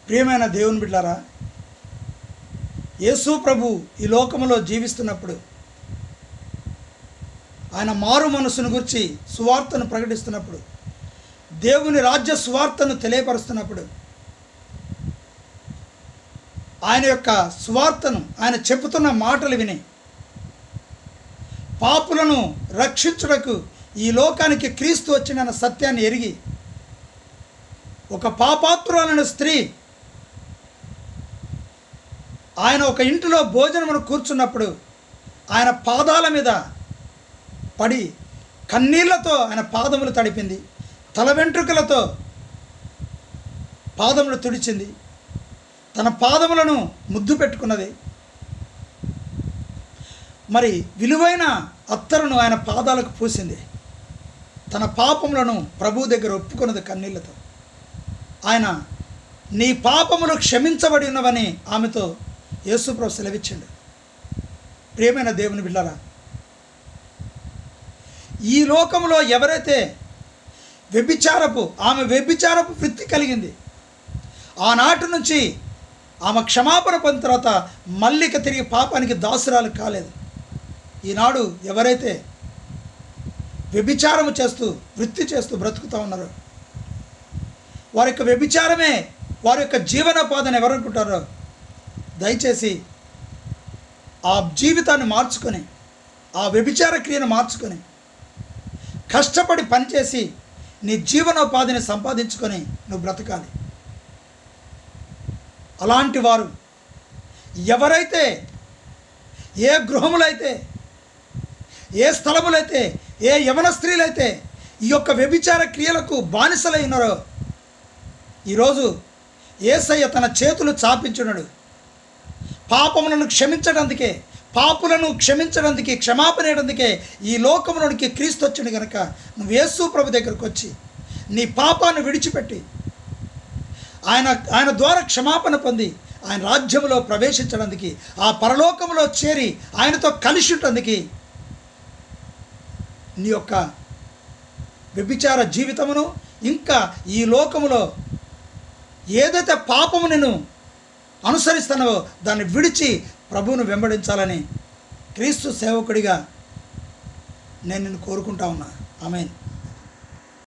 ప్రియమైన దేవుని బిడ్డలారా, యేసు ప్రభు ఈ లోకములో జీవిస్తున్నప్పుడు ఆయన మారు మనసును గురించి సువార్తను ప్రకటిస్తున్నప్పుడు, దేవుని రాజ్య సువార్తను తెలియపరుస్తున్నప్పుడు, ఆయన యొక్క సువార్తను ఆయన చెబుతున్న మాటలు విని పాపులను రక్షించుటకు ఈ లోకానికి క్రీస్తు వచ్చిన సత్యాన్ని ఎరిగి, ఒక పాపాత్రురాలైన స్త్రీ ఆయన ఒక ఇంటిలో భోజనమును కూర్చున్నప్పుడు ఆయన పాదాల మీద పడి కన్నీళ్లతో ఆయన పాదములు తడిపింది, తల వెంట్రుకలతో పాదములు తుడిచింది, తన పాదములను ముద్దు పెట్టుకున్నది. మరి విలువైన అత్తరును ఆయన పాదాలకు పూసింది. తన పాపములను ప్రభువు దగ్గర ఒప్పుకున్నది కన్నీళ్లతో. ఆయన నీ పాపములు క్షమించబడి ఉన్నవని ఆమెతో యేసుప్రభు సెలవిచ్చాడు. ప్రియమైన దేవుని బిడ్డలారా, ఈ లోకంలో ఎవరైతే ఆమె వ్యభిచారపు వృత్తి కలిగింది, ఆనాటి నుంచి ఆమె క్షమాపణ పొందిన తర్వాత మళ్ళీక తిరిగి పాపానికి దాసురాలు కాలేదు. ఈనాడు ఎవరైతే వ్యభిచారము చేస్తూ వృత్తి చేస్తూ బ్రతుకుతూ ఉన్నారో, వారి యొక్క వ్యభిచారమే వారి యొక్క జీవనోపాధిని ఎవరనుకుంటారో, దయచేసి ఆ జీవితాన్ని మార్చుకొని, ఆ వ్యభిచార క్రియను మార్చుకొని, కష్టపడి పనిచేసి నీ జీవనోపాధిని సంపాదించుకొని నువ్వు బ్రతకాలి. అలాంటి వారు ఎవరైతే ఏ గృహములైతే, ఏ స్థలములైతే, ఏ యవన స్త్రీలైతే ఈ యొక్క వ్యభిచార క్రియలకు బానిసలై ఉన్నారో, ఈరోజు యేసయ్య తన చేతులు చాపించున్నాడు. పాపములను క్షమించడానికే, పాపులను క్షమించడానికి, క్షమాపణ చేయడానికే ఈ లోకంలోనికి క్రీస్తు వచ్చింది కనుక నువ్వు యేసు ప్రభు దగ్గరకు వచ్చి నీ పాపాన్ని విడిచిపెట్టి ఆయన ద్వారా క్షమాపణ పొంది ఆయన రాజ్యంలో ప్రవేశించడానికి, ఆ పరలోకంలో చేరి ఆయనతో కలిసి ఉండడానికి నీ యొక్క వ్యభిచార జీవితమును, ఇంకా ఈ లోకములో ఏదైతే పాపము నేను అనుసరిస్తున్నావో దాన్ని విడిచి ప్రభువును వెంబడించాలని క్రీస్తు సేవకుడిగా నేను నిన్ను కోరుకుంటా ఉన్నా. ఆమేన్.